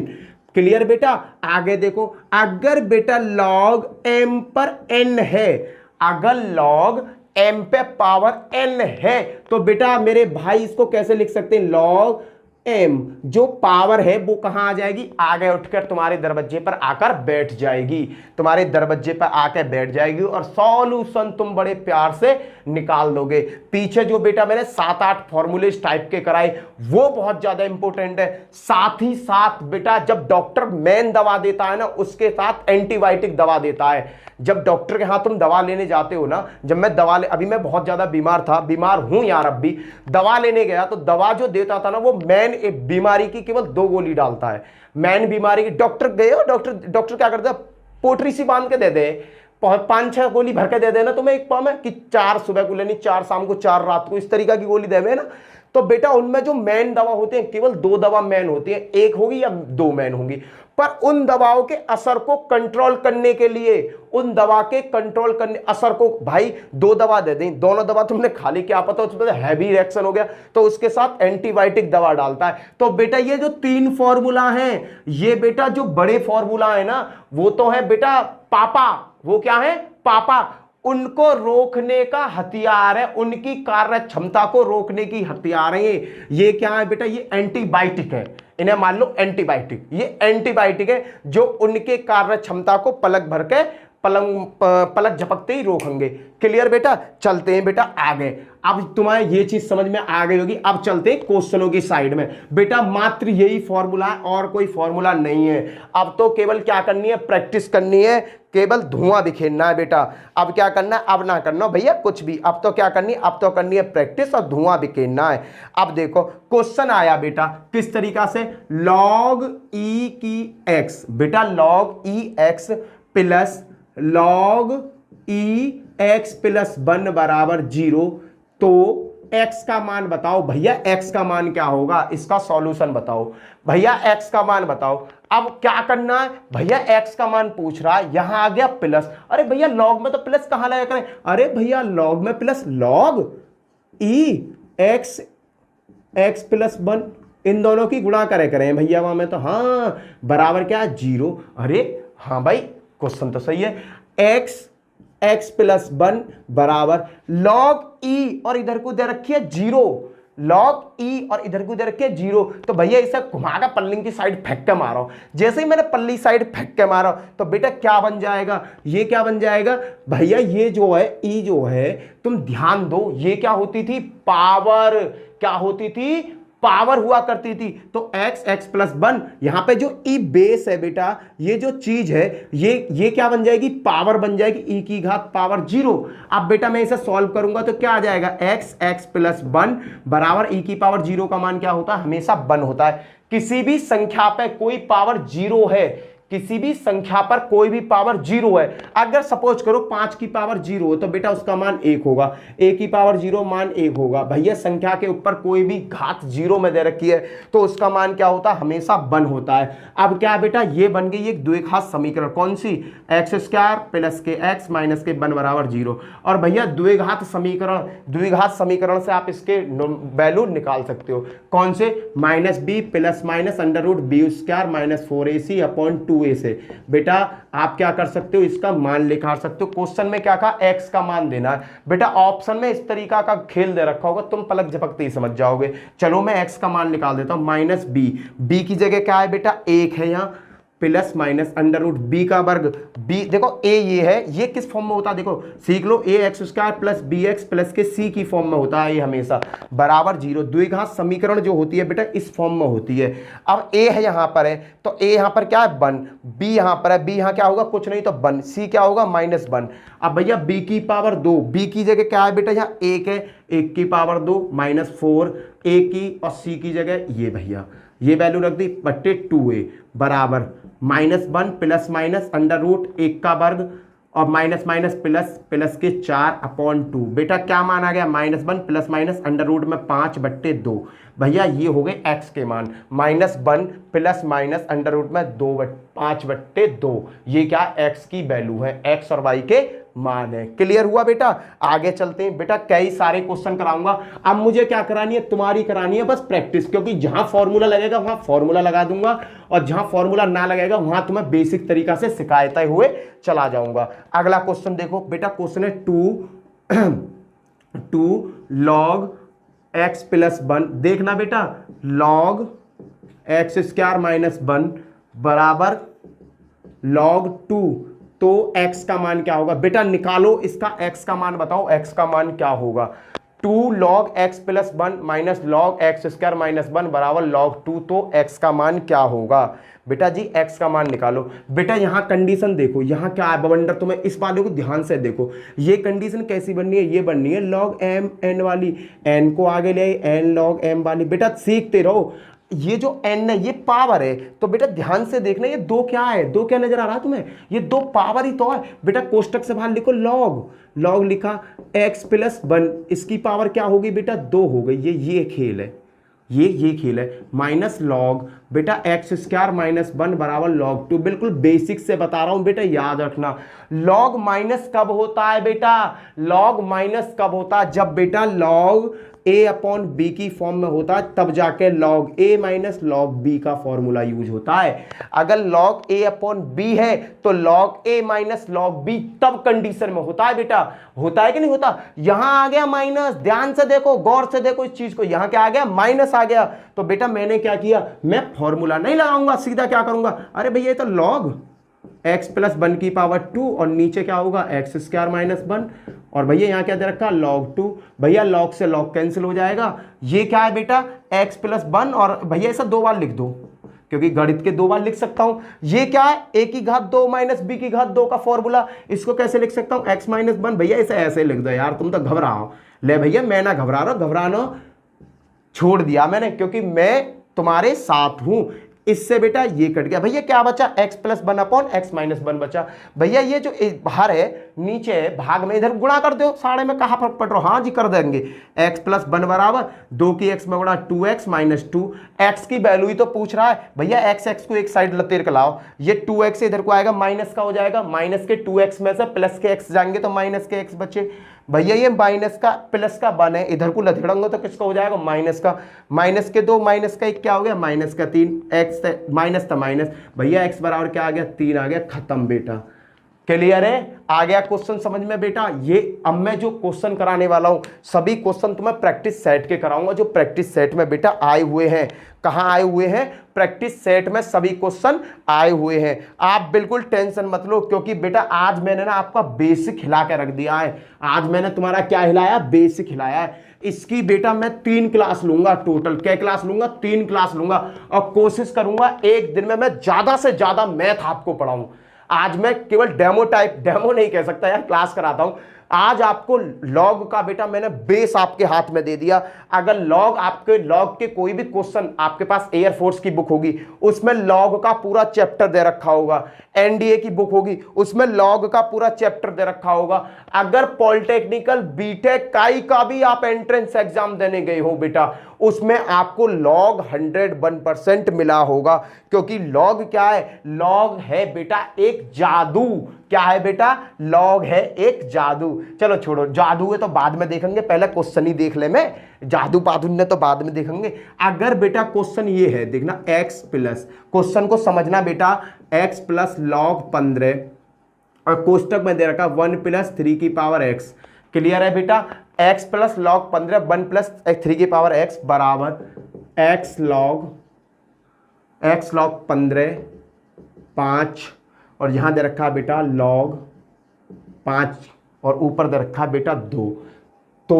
Clear बेटा। आगे देखो, अगर बेटा log m पर n है, अगर log m पे पावर n है, तो बेटा मेरे भाई इसको कैसे लिख सकते हैं, log m जो पावर है वो कहां आ जाएगी, आगे उठकर तुम्हारे दरवाजे पर आकर बैठ जाएगी, तुम्हारे दरवाजे पर आकर बैठ जाएगी, और सॉल्यूशन तुम बड़े प्यार से निकाल दोगे। पीछे जो बेटा मैंने 7-8 फॉर्मूले इस टाइप के कराए वो बहुत ज्यादा इंपॉर्टेंट है। साथ ही साथ बेटा जब डॉक्टर मेन दवा देता है ना, उसके साथ एंटीबायोटिक दवा देता है। जब डॉक्टर के हाथ तुम दवा लेने जाते हो ना, जब मैं अभी मैं बहुत ज्यादा बीमार था, बीमार हूं यार, अब भी दवा लेने गया तो दवा जो देता था ना, वो मैन एक बीमारी की केवल 2 गोली डालता है, मैन बीमारी की। डॉक्टर गए हो, डॉक्टर क्या करता है, पोटरी सी बांध के दे दे, 5-6 गोली भर के दे देना तुम्हें एक पाव में, कि 4 सुबह को लेनी, 4 शाम को, 4 रात को, इस तरीका की गोली देवे ना। तो बेटा उनमें जो मैन दवा होते हैं, केवल 2 दवा मैन होती है, एक होगी या 2 मैन होंगी, पर उन दवाओं के असर को कंट्रोल करने के लिए, उन दवा के कंट्रोल करने असर को, भाई 2 दवा दे दें, दोनों दवा तुमने खा ली, क्या पता उसमें हैवी रिएक्शन हो गया, तो उसके साथ एंटीबायोटिक दवा डालता है। तो बेटा ये जो 3 फॉर्मूला हैं, ये बेटा जो बड़े फॉर्मूला है ना, वो तो है बेटा पापा, वो क्या है पापा, उनको रोकने का हथियार है, उनकी कार्य क्षमता को रोकने की हथियार है ये क्या है बेटा, ये एंटीबायोटिक है, इन्हें मान लो एंटीबायोटिक, ये एंटीबायोटिक है जो उनके कार्य क्षमता को पलक भर के पलक झपकते ही रोकेंगे। क्लियर बेटा, चलते हैं बेटा आगे। अब तुम्हारे ये चीज समझ में आ गई होगी। अब चलते हैं क्वेश्चनों की साइड में। बेटा मात्र यही फॉर्मूला है और कोई फॉर्मूला नहीं है। अब तो केवल क्या करनी है, प्रैक्टिस करनी है, केवल धुआं बिखेरना है बेटा। अब क्या करना है, अब ना करना भैया कुछ भी, अब तो क्या करनी है, अब तो करनी है प्रैक्टिस और धुआं बिखेरना है। अब देखो क्वेश्चन आया बेटा किस तरीका से, log e की x, बेटा log e x plus log e x plus 1 बराबर 0, तो x का मान बताओ भैया, x का मान क्या होगा, इसका सॉल्यूशन बताओ भैया, x का मान बताओ। अब क्या करना है भैया, x का मान पूछ रहा है, यहां आ गया प्लस, अरे भैया log में तो प्लस कहां लगा करें, अरे भैया log में plus, log e x x plus 1, इन दोनों की गुणा करें भैया वहां में, तो हाँ बराबर क्या है 0। अरे हाँ भाई क्वेश्चन तो सही है, x प्लस 1 बराबर log e और इधर को दे रखी है 0, log e और इधर को दे रखी है 0, तो भैया इसे घुमाकर पल्ली की साइड फेंक के मारो। जैसे ही मैंने पल्ली साइड फेंक के मारा तो बेटा क्या बन जाएगा, ये क्या बन जाएगा भैया, ये जो है e जो है, तुम ध्यान दो ये क्या होती थी, पावर, क्या होती थी, पावर हुआ करती थी। तो x प्लस 1, यहां पे जो e बेस है बेटा, ये जो चीज है ये क्या बन जाएगी, पावर बन जाएगी, e की घात पावर 0। अब बेटा मैं इसे सॉल्व करूंगा तो क्या आ जाएगा, x प्लस 1 बराबर e की पावर 0 का मान क्या होता है, हमेशा 1 होता है। किसी भी संख्या पे कोई पावर 0 है, किसी भी संख्या पर कोई भी पावर 0 है, अगर सपोज करो 5 की पावर 0 हो तो बेटा उसका मान 1 होगा, a की पावर 0 मान 1 होगा। भैया संख्या के ऊपर कोई भी घात 0 में दे रखी है तो उसका मान क्या होता है, हमेशा 1 होता है। अब क्या बेटा, ये बन गई एक द्विघात समीकरण, कौन सी, एक्स स्क्वायर प्लस के एक्स माइनस के 1 बराबर 0। और भैया द्विघात समीकरण से आप इसके वैल्यू निकाल सकते हो, कौन से, minus B plus minus under root B square minus 4ac upon 2a से। बेटा आप क्या कर सकते हो, इसका मान निकाल सकते हो। क्वेश्चन में क्या कहा, x का मान देना है। बेटा ऑप्शन में इस तरीका का खेल दे रखा होगा, तुम पलक झपकते ही समझ जाओगे। चलो मैं x का मान निकाल देता हूं, माइनस बी की जगह क्या है बेटा, 1 है यहां, plus minus under root B का वर्ग, बी देखो ए ये है, ये किस फॉर्म में होता है देखो सीख लो, A X square plus B X plus के सी की फॉर्म में होता है ये हमेशा, बराबर 0। द्विघात समीकरण जो होती है बेटा इस फॉर्म में होती है। अब ए है यहाँ पर है तो ए यहाँ पर क्या है 1, बी यहाँ पर है, बी यहाँ क्या होगा कुछ नहीं तो 1, सी क्या होगा -1। अब भैया बी की पावर 2, बी की जगह क्या है बेटा यहाँ 1 है, 1 की पावर 2 -4, ए की और सी की जगह ये भैया ये वैल्यू रख दी बट्टे 2a बराबर -1 प्लस माइनस अंडर रूट 1 का वर्ग और माइनस माइनस प्लस प्लस के 4 अपॉन 2। बेटा क्या मान आ गया, -1 प्लस माइनस अंडर रूट में 5/2। भैया ये हो गए x के मान, -1 प्लस माइनस अंडर रूट में 5/2। ये क्या x की वैल्यू है, x और y के मान है। क्लियर हुआ बेटा, आगे चलते हैं। बेटा कई सारे क्वेश्चन कराऊंगा, अब मुझे क्या करानी है, तुम्हारी करानी है बस प्रैक्टिस, क्योंकि जहां फॉर्मूला लगेगा वहां फॉर्मूला लगा दूंगा और जहां फॉर्मूला ना लगेगा वहां तुम्हें बेसिक तरीका से सिखाते हुए चला जाऊंगा। अगला क्वेश्चन देखो बेटा, क्वेश्चन है 2 log x प्लस 1, देखना बेटा log x स्क्वायर माइनस 1 बराबर log 2, तो x का मान क्या होगा बेटा, निकालो इसका x का मान बताओ, x का मान क्या होगा। 2 log x plus 1 minus log x square minus 1 बराबर log 2, तो x का मान क्या होगा बेटा जी, x का मान निकालो। बेटा यहाँ कंडीशन देखो, यहाँ क्या है बवंडर, तुम्हें इस वाले को ध्यान से देखो, ये कंडीशन कैसी बननी है, ये बननी है log m n वाली, n को आगे ले n log m वाली। बेटा सीखते रहो, ये जो n है ये पावर है, तो बेटा ध्यान से देखना ये 2 क्या है, 2 क्या नजर आ रहा है तुम्हें, ये 2 पावर ही तो है। बेटा कोष्टक से बाहर लिखो log लिखा x प्लस 1, इसकी पावर क्या होगी बेटा 2 हो गई। ये खेल है, ये खेल है। माइनस log बेटा x स्क्वायर माइनस 1 बराबर log 2, बिल्कुल बेसिक से बता रहा हूं बेटा, याद रखना। log माइनस कब होता है बेटा, log माइनस कब होता है, जब बेटा log a अपॉन बी की फॉर्म में होता है, तब जाके log a minus log b का फॉर्मूला यूज होता है। अगर log a अपॉन b है तो log a minus log b तब कंडीशन में होता है बेटा, होता है कि नहीं होता। यहां आ गया माइनस, ध्यान से देखो, गौर से देखो इस चीज को, यहां क्या आ गया माइनस आ गया, तो बेटा मैंने क्या किया, मैं फॉर्मूला नहीं लगाऊंगा, सीधा क्या करूंगा, अरे भैया ये तो log एक्स प्लस 1 की पावर 2 और नीचे क्या होगा एक्स स्क्वायर माइनस 1। और भैया यहाँ क्या दे रखा लॉग 2। भैया लॉग से लॉग कैंसिल हो जाएगा। ये क्या है बेटा एक्स प्लस 1 और भैया ऐसा 2 बार लिख दो क्योंकि गणित के 2 बार लिख सकता हूं। ये क्या है a की घात 2 माइनस b की घात 2 का फॉर्मूला। इसको कैसे लिख सकता हूं x माइनस 1। भैया इसे ऐसे लिख दो यार, तुम तो घबराओ। ले भैया मैं ना घबरा रहा हूं, घबराना छोड़ दिया मैंने क्योंकि मैं तुम्हारे साथ हूं। इससे बेटा ये कट गया। भैया क्या बचा x plus 1 upon x minus 1 बचा। भैया ये जो बाहर है नीचे है भाग में इधर गुणा कर दो। साढ़े में कहां फर्क पड़ रहा? हाँ जी कर देंगे। x प्लस 1 बराबर 2 की x में गुणा 2x माइनस 2। x की वैल्यू ही तो पूछ रहा है भैया। x को एक साइड लतेर के लाओ। ये 2x इधर को आएगा माइनस का हो जाएगा। माइनस के 2x में से प्लस के x जाएंगे तो माइनस के x बचे। भैया ये माइनस का प्लस का 1 है, इधर को लथेड़ेंगे तो किसका हो जाएगा माइनस का। माइनस के 2 माइनस का 1 क्या हो गया माइनस का 3। एक्स माइनस था माइनस। भैया x बराबर क्या आ गया 3 आ गया। खत्म बेटा। क्लियर है? आ गया क्वेश्चन समझ में बेटा। ये अब मैं जो क्वेश्चन कराने वाला हूं सभी क्वेश्चन तुम्हें प्रैक्टिस सेट के कराऊंगा जो प्रैक्टिस सेट में बेटा आए हुए हैं। कहां आए हुए हैं? प्रैक्टिस सेट में सभी क्वेश्चन आए हुए हैं। आप बिल्कुल टेंशन मत लो क्योंकि बेटा आज मैंने ना आपका बेसिक हिला के रख दिया है। आज मैंने तुम्हारा क्या हिलाया? बेसिक हिलाया है। इसकी बेटा मैं 3 क्लास लूंगा। टोटल क्या क्लास लूंगा? 3 क्लास लूंगा और कोशिश करूंगा एक दिन में मैं ज्यादा से ज्यादा मैथ आपको पढ़ाऊं। आज मैं केवल डेमो नहीं कह सकता यार, क्लास कराता हूं। आज आपको लॉग का बेटा मैंने बेस आपके हाथ में दे दिया। अगर लॉग के कोई भी क्वेश्चन आपके पास एयरफोर्स की बुक होगी उसमें लॉग का पूरा चैप्टर दे रखा होगा। एनडीए की बुक होगी उसमें लॉग का पूरा चैप्टर दे रखा होगा। अगर पॉलिटेक्निकल बीटेक का भी आप एंट्रेंस एग्जाम देने गए हो बेटा उसमें आपको लॉग 101% मिला होगा क्योंकि लॉग क्या है? लॉग है बेटा एक जादू। क्या है बेटा? लॉग है एक जादू। चलो छोड़ो, जादू है तो बाद में देखेंगे, पहले क्वेश्चन ही देख ले। मैं जादू पादुन्य तो बाद में देखेंगे। अगर बेटा क्वेश्चन ये है देखना x प्लस, क्वेश्चन को समझना बेटा, x प्लस लॉग 15 और कोष्टक में दे रखा 1 प्लस 3 की पावर x। क्लियर है बेटा? x प्लस लॉग 15 1 प्लस 3 की पावर x बराबर x लॉग 15 5 और यहां दे रखा बेटा लॉग 5 और ऊपर दे रखा बेटा 2। तो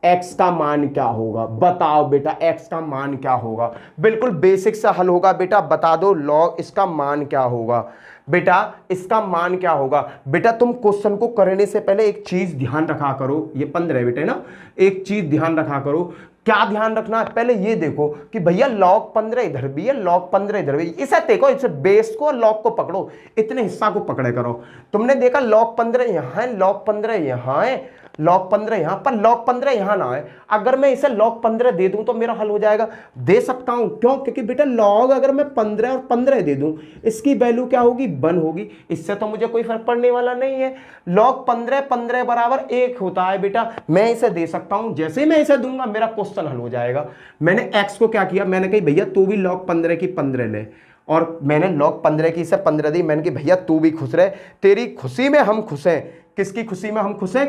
x का मान क्या होगा? बताओ बेटा x का मान क्या होगा? बिल्कुल बेसिक सा हल होगा बेटा। बता दो लॉग इसका मान क्या होगा बेटा? इसका मान क्या होगा बेटा? तुम क्वेश्चन को करने से पहले एक चीज ध्यान रखा करो। ये 15 बेटे ना, एक चीज ध्यान रखा करो। क्या ध्यान रखना है? पहले ये देखो कि भैया लॉग 15 इधर भी है, लॉग 15 इधर भी। इसे देखो, इसे बेस को लॉग को पकड़ो, इतने हिस्सा को पकड़े करो। तुमने देखा लॉग 15 यहां है, लॉग 15 यहां है, लॉग 15 यहां पर, लॉग 15 यहां ना है। अगर मैं इसे लॉग 15 दे दूं तो मेरा हल हो जाएगा। दे सकता हूं, क्यों? क्योंकि बेटा लॉग अगर मैं 15 और 15 दे दूं इसकी वैल्यू क्या होगी? 1 होगी। इससे तो मुझे कोई फर्क पड़ने वाला नहीं है। लॉग 15 बराबर 1 होता है बेटा। मैं इसे दे सकता हूं, जैसे ही मैं इसे दूंगा मेरा क्वेश्चन हल हो जाएगा। मैंने एक्स को क्या किया? मैंने कही भैया तू भी लॉग 15 की 15 ले, और मैंने लॉग 15 की इसे 15 दी। मैंने कही भैया तू भी खुश रहे, तेरी खुशी में हम खुश हैं। किसकी खुशी में हम खुश हैं?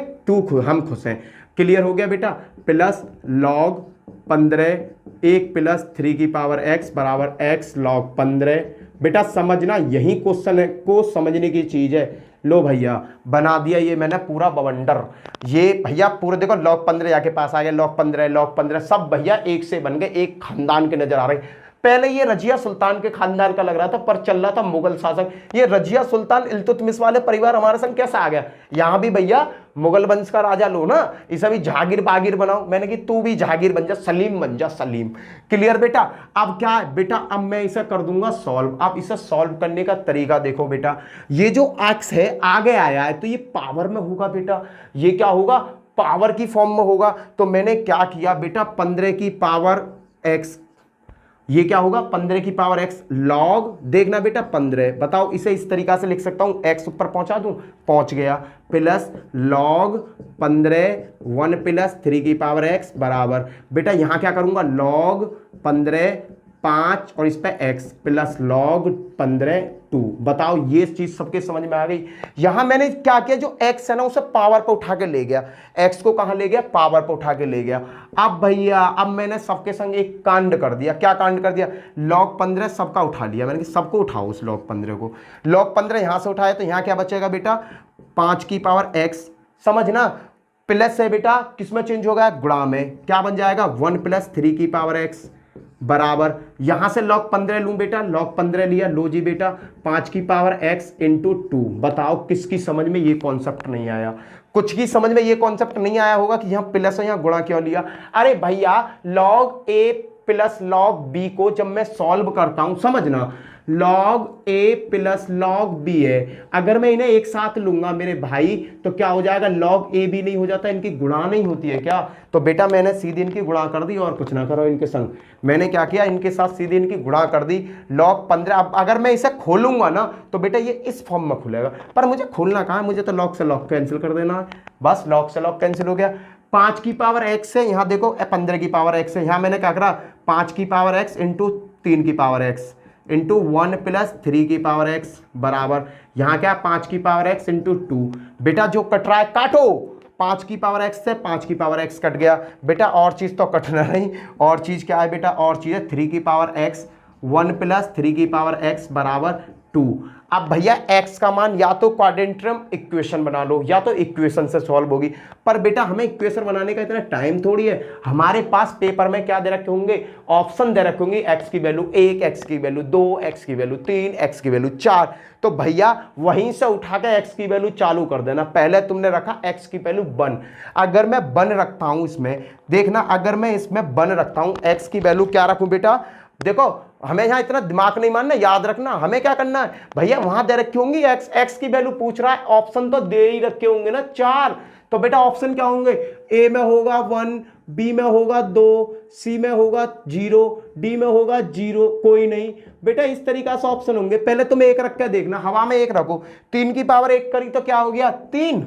हम खुश हैं। क्लियर हो गया बेटा? प्लस लॉग 15 1 प्लस 3 की पावर x बराबर x लॉग 15। बेटा समझना, यही क्वेश्चन को समझने की चीज है। लो भैया बना दिया ये मैंने पूरा बवंडर। ये भैया पूरे देखो लॉग 15 आके पास आ गया, लॉग 15 सब भैया एक से बन गए, एक खानदान के नजर आ रहे। पहले ये रजिया सुल्तान के खानदान का लग रहा था पर चल रहा था मुगल शासक। ये रजिया सुल्तान इल्तुतमिश वाले परिवार हमारे संग कैसा आ गया? यहां भी भैया मुगल वंश का राजा लो ना, इसे भी जहागीर बागीर बनाओ। मैंने कि तू भी जहागीर बन जा, सलीम बन जा, सलीम। क्लियर बेटा? अब क्या है बेटा? अब मैं इसे कर दूंगा सॉल्व। अब इसे सॉल्व करने का तरीका देखो बेटा। ये जो एक्स है आगे आया है तो ये पावर में होगा बेटा। ये क्या होगा? पावर की फॉर्म में होगा। तो मैंने क्या किया बेटा? 15 की पावर एक्स, ये क्या होगा? 15 की पावर x लॉग, देखना बेटा 15। बताओ इसे इस तरीका से लिख सकता हूं, x ऊपर पहुंचा दूं, पहुंच गया। प्लस लॉग 15 1 प्लस 3 की पावर x बराबर, बेटा यहां क्या करूंगा? लॉग 15 5 और इस पे x प्लस log 15 2। बताओ ये चीज सबके समझ में आ गई। यहां मैंने क्या किया, जो x है ना उसे पावर पे उठा के ले गया, x को कहां ले गया, पावर पे उठा के ले गया। अब भैया अब मैंने सबके संग एक कांड कर दिया। क्या कांड कर दिया, log 15 सबका उठा लिया मैंने कि सबको उठाओ उस log 15 को। log 15 यहां से उठाया तो यहां क्या बचेगा बेटा, 5 की पावर x, समझना प्लस है बेटा, किसमें चेंज होगा, गुणा में, क्या बन जाएगा 1 प्लस 3 की पावर x बराबर, यहां से log 15 लूं बेटा, log 15 लिया, लो जी बेटा 5 की पावर x इंटू 2। बताओ किसकी समझ में ये कॉन्सेप्ट नहीं आया, कुछ की समझ में ये कॉन्सेप्ट नहीं आया होगा कि यहां प्लस है यहां गुणा क्यों लिया। अरे भैया log a plus log b को जब मैं सॉल्व करता हूं, समझना log a plus log b है, अगर मैं इन्हें एक साथ लूंगा मेरे भाई तो क्या हो जाएगा, log a भी नहीं हो जाता, इनकी गुणा नहीं होती है क्या। तो बेटा मैंने सीधी इनकी गुणा कर दी और कुछ ना करो इनके संग, मैंने क्या किया इनके साथ सीधी इनकी गुणा कर दी। log 15 अब अगर मैं इसे खोलूंगा ना तो बेटा ये इस फॉर्म में खुलेगा, पर मुझे खोलना कहाँ है, मुझे तो log से log कैंसिल कर देना है, बस log से log कैंसिल हो गया। 5 की पावर x है, यहाँ देखो 15 की पावर x है, यहाँ मैंने क्या करा 5 की पावर x इंटू 3 की पावर x इंटू 1 प्लस 3 की पावर x बराबर, यहाँ क्या 5 की पावर x इंटू 2। बेटा जो कट रहा है काटो, 5 की पावर x से 5 की पावर x कट गया बेटा, और चीज़ तो कटना नहीं, और चीज़ क्या है बेटा, और चीज़ है 3 की पावर x, 1 प्लस 3 की पावर x बराबर 2। अब भैया x का मान या तो क्वाड्रेंटम इक्वेशन बना लो या तो इक्वेशन से सॉल्व होगी, पर बेटा हमें इक्वेशन बनाने का इतना टाइम थोड़ी है, हमारे पास पेपर में क्या दे रखे होंगे, ऑप्शन दे रखे होंगे, x की वैल्यू 1, x की वैल्यू 2, x की वैल्यू 3, x की वैल्यू 4। तो भैया वहीं से उठा के x की वैल्यू चालू कर देना। पहले तुमने रखा x की वैल्यू 1, अगर मैं 1 रखता हूं इसमें, देखना अगर मैं इसमें 1 रखता हूं, x की वैल्यू क्या रखूं बेटा, देखो हमें यहां इतना दिमाग नहीं मानना, याद रखना हमें क्या करना है भैया, वहां दे रखी होंगी x की वैल्यू पूछ रहा है, ऑप्शन तो दे ही रखे होंगे ना 4, तो बेटा ऑप्शन क्या होंगे, a में होगा 1, b में होगा 2, c में होगा 0, d में होगा 0, कोई नहीं बेटा, इस तरीका से ऑप्शन होंगे। पहले तुम 1 रख के देखना, हवा में 1 रखो, 3 की पावर 1 करी तो क्या हो गया 3,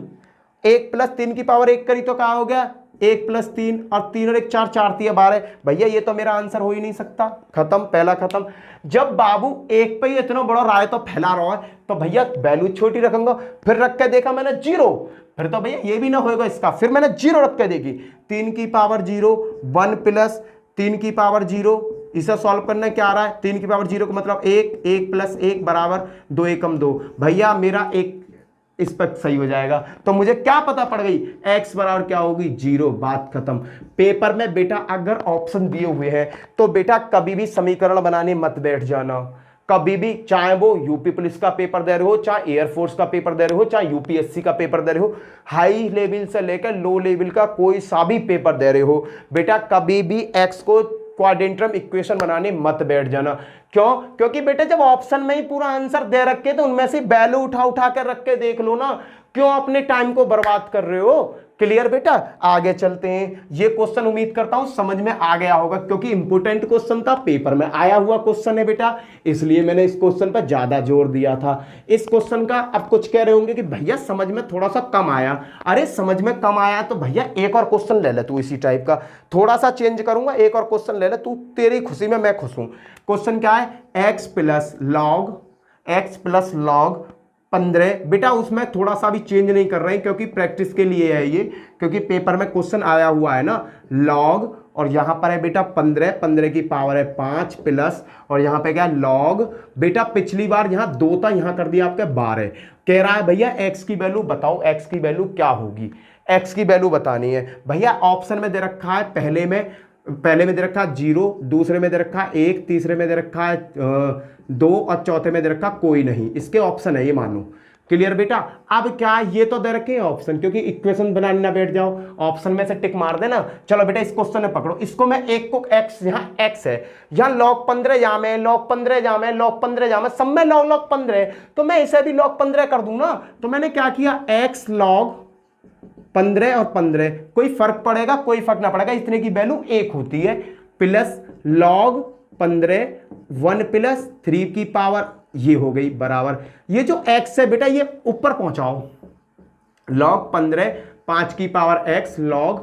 1 प्लस 3 की पावर 1 करी तो क्या हो गया 1 प्लस 3, और 3 और 1 4, 4 3 12। भैया ये तो मेरा आंसर हो ही नहीं सकता, खत्म, पहला खत्म। जब बाबू एक पे ही इतना बड़ा राय तो फैला रहा है तो भैया वैल्यू छोटी रखूंगा, फिर रख के देखा मैंने 0, फिर तो भैया ये भी ना होगा इसका, फिर मैंने 0 रख के देखी, 3 की पावर 0, 1 प्लस 3 की पावर 0, इसे सॉल्व करने क्या आ रहा है, 3 की पावर 0 का मतलब 1, 1 प्लस 1 बराबर 2 एकम 2, भैया मेरा एक इस पर सही हो जाएगा। तो मुझे क्या पता पड़ गई, x बराबर क्या होगी 0, बात खत्म। पेपर में बेटा अगर ऑप्शन दिए हुए हैं तो बेटा कभी भी समीकरण बनाने मत बैठ जाना, कभी भी, चाहे वो यूपी पुलिस का पेपर दे रहे हो, चाहे एयरफोर्स का पेपर दे रहे हो, चाहे यूपीएससी का पेपर दे रहे हो, हाई लेवल से लेकर लो लेवल का कोई सा भी पेपर दे रहे हो, बेटा कभी भी x को क्वाड्रेंटम इक्वेशन बनाने मत बैठ जाना। क्यों, क्योंकि बेटे जब ऑप्शन में ही पूरा आंसर दे रखे तो उनमें से वैल्यू उठा उठा कर रख के देख लो ना, क्यों अपने टाइम को बर्बाद कर रहे हो। क्लियर बेटा, आगे चलते हैं। ये क्वेश्चन उम्मीद करता हूं समझ में आ गया होगा, क्योंकि इंपोर्टेंट क्वेश्चन था, पेपर में आया हुआ क्वेश्चन है बेटा, इसलिए मैंने इस क्वेश्चन पर ज्यादा जोर दिया था। इस क्वेश्चन का अब कुछ कह रहे होंगे कि भैया समझ में थोड़ा सा कम आया, अरे समझ में कम आया तो भैया एक और क्वेश्चन ले ले तू इसी टाइप का, थोड़ा सा चेंज करूंगा, एक और क्वेश्चन ले ले तू, तेरी खुशी में मैं खुश हूं। क्वेश्चन क्या है, x प्लस लॉग 15, बेटा उसमें थोड़ा सा भी चेंज नहीं कर रहे हैं क्योंकि प्रैक्टिस के लिए है ये, क्योंकि पेपर में क्वेश्चन आया हुआ है ना, लॉग और यहां पर है बेटा 15 की पावर है 5 प्लस, और यहां पे क्या लॉग, बेटा पिछली बार यहां 2 था, यहां कर दिया आपके 12। कह रहा है भैया x की वैल्यू बताओ, x की वैल्यू क्या होगी, x की वैल्यू बतानी है। भैया ऑप्शन में दे रखा है, पहले में दे रखा है 0, दूसरे में दे रखा है 1, तीसरे में दे रखा है 2 और चौथे में दे रखा कोई नहीं, इसके ऑप्शन है ये मानो। क्लियर बेटा, अब क्या ये तो दे रखे हैं ऑप्शन, क्योंकि इक्वेशन बनाने ना बैठ जाओ, ऑप्शन में से टिक मार देना। चलो बेटा इस क्वेश्चन में पकड़ो, इसको मैं एक को x, यहाँ x है, यहाँ log 15 यहाँ में, log 15 यहाँ में, log 15 यहाँ में, सब में log 15, तो मैं इसे भी log 15 कर दूं ना। तो मैंने क्या किया, x log 15 और 15, कोई फर्क पड़ेगा, कोई फर्क ना पड़ेगा, इतने की वैल्यू 1 होती है, प्लस log 15 1 प्लस 3 की पावर ये हो गई बराबर, ये जो x है बेटा ये ऊपर पहुंचाओ, log 15 5 की पावर x log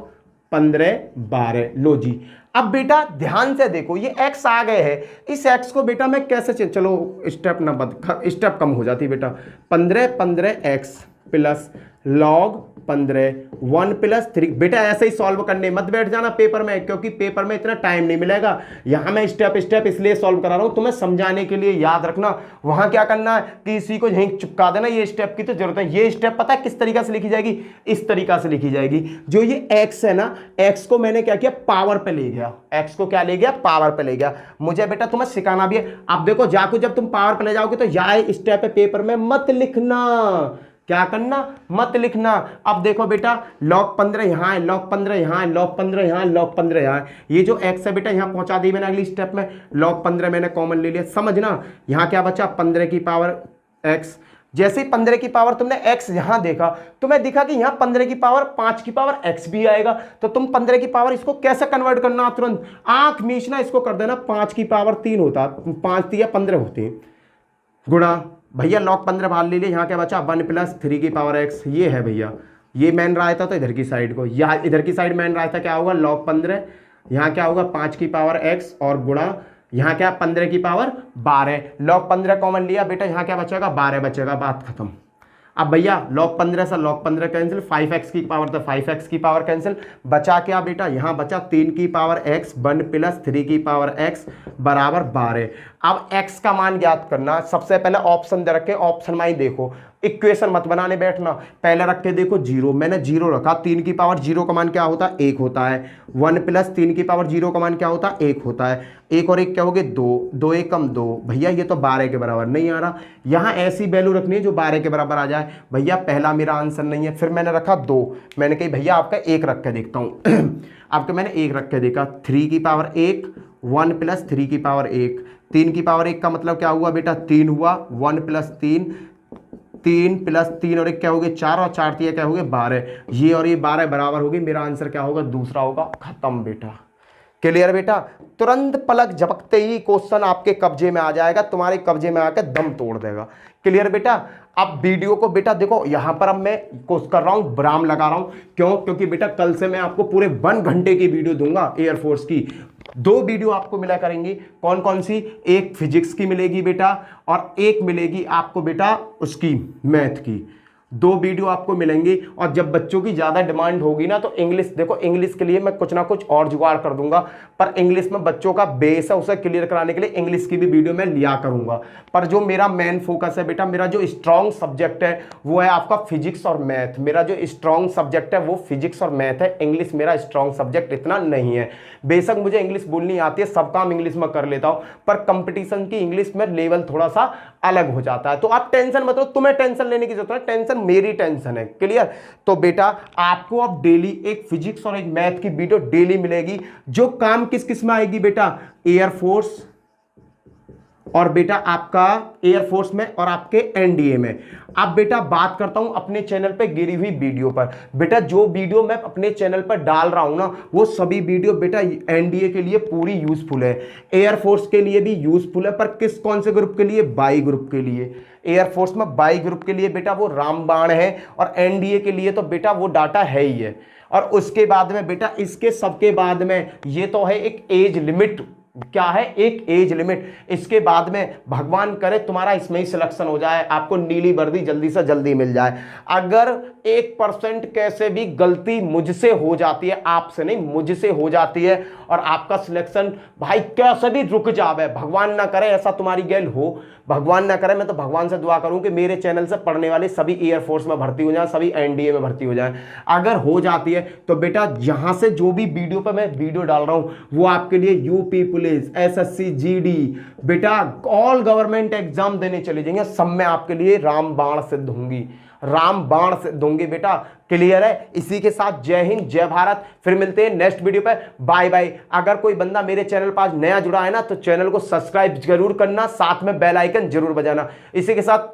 15 12। लो जी, अब बेटा ध्यान से देखो, ये x आ गए हैं, इस x को बेटा मैं कैसे चलो स्टेप ना स्टेप कम हो जाती बेटा। 15 15x प्लस log 15 1 प्लस 3। बेटा ऐसे ही सॉल्व करने मत बैठ जाना पेपर में, क्योंकि पेपर में इतना टाइम नहीं मिलेगा। यहां मैं स्टेप स्टेप इसलिए सॉल्व करा रहा हूं तुम्हें समझाने के लिए, याद रखना। वहां क्या करना है कि इसी को यहीं चिपका देना, ये स्टेप की तो जरूरत है। ये स्टेप पता है किस तरीके से लिखी जाएगी, इस तरीका से लिखी जाएगी। जो ये x है ना, x को मैंने क्या किया, पावर पे ले गया। x को क्या ले गया, पावर पे ले गया। मुझे बेटा तुम्हें सिखाना भी है। अब देखो जाको जब तुम पावर पे ले जाओगे तो यह स्टेप पेपर में मत लिखना। क्या करना, मत लिखना। अब देखो बेटा log 15 यहाँ है, log 15 यहाँ है, log 15 यहाँ है, log 15 यहाँ है। ये जो x है बेटा यहाँ पहुंचा दी मैंने अगली स्टेप में, log 15 मैंने कॉमन ले लिया। समझना यहाँ क्या बचा, 15 की पावर x। जैसे ही 15 की पावर तुमने x यहां देखा, तुम्हें दिखा कि यहाँ 15 की पावर 5 की पावर x भी आएगा। तो तुम 15 की पावर इसको कैसे कन्वर्ट करना, तुरंत आंख मीचना, इसको कर देना 5 की पावर 3 होता, 5 या 15 होती है, गुणा भैया log 15 बाहर ले लिया। यहाँ क्या बचा, 1 प्लस 3 की पावर x। ये है भैया, ये मैन रहा था तो इधर की साइड को, या इधर की साइड मैन रहा था, क्या होगा log 15, यहाँ क्या होगा 5 की पावर x और गुणा यहाँ क्या 15 की पावर 12। log 15 कॉमन लिया बेटा, यहाँ क्या बचेगा 12 बचेगा, बात खत्म। अब भैया log 15 से log 15 कैंसिल, 5x की पावर तो 5x की पावर कैंसिल, बचा क्या बेटा, यहाँ बचा 3 की पावर x 1 प्लस 3 की पावर x बराबर 12। अब x का मान ज्ञात करना, सबसे पहले ऑप्शन दे रखे, ऑप्शन में ही देखो, इक्वेशन मत बनाने बैठना, पहले रख के देखो 0, मैंने 0 रखा। 3 की पावर 0 का मान क्या होता है, 1 होता है। 1 प्लस 3 की पावर 0 का मान क्या होता है, 1 होता है। 1 और 1 क्या हो गए 2, 2 1 कम 2। भैया ये तो 12 के बराबर नहीं आ रहा, यहाँ ऐसी वैल्यू रखनी है जो 12 के बराबर आ जाए। भैया पहला मेरा आंसर नहीं है। फिर मैंने रखा 2, मैंने कही भैया आपका 1 रख के देखता हूँ आपका मैंने 1 रख के देखा, 3 की पावर 1, 1 प्लस 3 की पावर 1, 3 की पावर 1 का मतलब क्या हुआ बेटा 3 हुआ, 1 प्लस 3, 3 प्लस 3 और 1 क्या हो गए 4, और 4 3 क्या हो गए 12। ये और ये 12 बराबर होगी, मेरा आंसर क्या होगा, दूसरा होगा। खत्म बेटा, क्लियर बेटा। तुरंत पलक झपकते ही क्वेश्चन आपके कब्जे में आ जाएगा, तुम्हारे कब्जे में आकर दम तोड़ देगा। क्लियर बेटा। अब वीडियो को बेटा देखो, यहां पर अब मैं कोशिश कर रहा हूं, ब्राम लगा रहा हूं, क्यों, क्योंकि बेटा कल से मैं आपको पूरे 1 घंटे की वीडियो दूंगा एयरफोर्स की। 2 वीडियो आपको मिला करेंगी, कौन कौन सी, एक फिजिक्स की मिलेगी बेटा और एक मिलेगी आपको बेटा उसकी मैथ की। 2 वीडियो आपको मिलेंगी। और जब बच्चों की ज़्यादा डिमांड होगी ना तो इंग्लिश, देखो इंग्लिश के लिए मैं कुछ ना कुछ और जुगाड़ कर दूंगा, पर इंग्लिश में बच्चों का बेस है उसे क्लियर कराने के लिए इंग्लिश की भी वीडियो मैं लिया करूंगा। पर जो मेरा मेन फोकस है बेटा, मेरा जो स्ट्रॉन्ग सब्जेक्ट है वो है आपका फिजिक्स और मैथ। मेरा जो स्ट्रॉन्ग सब्जेक्ट है वो फिजिक्स और मैथ है, इंग्लिश मेरा स्ट्रॉन्ग सब्जेक्ट इतना नहीं है। बेशक मुझे इंग्लिश बोलनी आती है, सब काम इंग्लिश में कर लेता हूं, पर कंपटीशन की इंग्लिश में लेवल थोड़ा सा अलग हो जाता है। तो आप टेंशन मत लो, तुम्हें टेंशन लेने की जरूरत है, टेंशन मेरी टेंशन है। क्लियर। तो बेटा आपको अब डेली एक फिजिक्स और एक मैथ की वीडियो डेली मिलेगी, जो काम किस किस में आएगी बेटा, एयरफोर्स और बेटा आपका एयरफोर्स में और आपके एनडीए में। अब बेटा बात करता हूं अपने चैनल पे गिरी हुई वीडियो पर। बेटा जो वीडियो मैं अपने चैनल पर डाल रहा हूं ना, वो सभी वीडियो बेटा एनडीए के लिए पूरी यूजफुल है, एयरफोर्स के लिए भी यूजफुल है। पर किस कौन से ग्रुप के लिए, बाई ग्रुप के लिए। एयरफोर्स में बाई ग्रुप के लिए बेटा वो रामबाण है, और एनडीए के लिए तो बेटा वो डाटा है ही है। और उसके बाद में बेटा इसके सबके बाद में ये तो है एक एज लिमिट, क्या है, एक एज लिमिट। इसके बाद में भगवान करे तुम्हारा इसमें ही सिलेक्शन हो जाए, आपको नीली वर्दी जल्दी से जल्दी मिल जाए। अगर 1% कैसे भी गलती मुझसे हो जाती है, आपसे नहीं मुझसे हो जाती है, और आपका सिलेक्शन भाई कैसे भी रुक जावे, भगवान ना करे ऐसा तुम्हारी गैल हो, भगवान ना करे। मैं तो भगवान से दुआ करूं कि मेरे चैनल से पढ़ने वाले सभी एयरफोर्स में भर्ती हो जाए, सभी एनडीए में भर्ती हो जाए। अगर हो जाती है तो बेटा यहां से जो भी वीडियो पर मैं वीडियो डाल रहा हूं वो आपके लिए यूपी पुलिस, एसएससी, जीडी, बेटा ऑल गवर्नमेंट एग्जाम देने चले जाएंगे, सब में आपके लिए रामबाण सिद्ध होंगी, रामबाण सिद्ध होंगे बेटा। क्लियर है। इसी के साथ जय हिंद, जय भारत। फिर मिलते हैं नेक्स्ट वीडियो पे, बाय बाय। अगर कोई बंदा मेरे चैनल पर आज नया जुड़ा है ना तो चैनल को सब्सक्राइब जरूर करना, साथ में बेल आइकन जरूर बजाना। इसी के साथ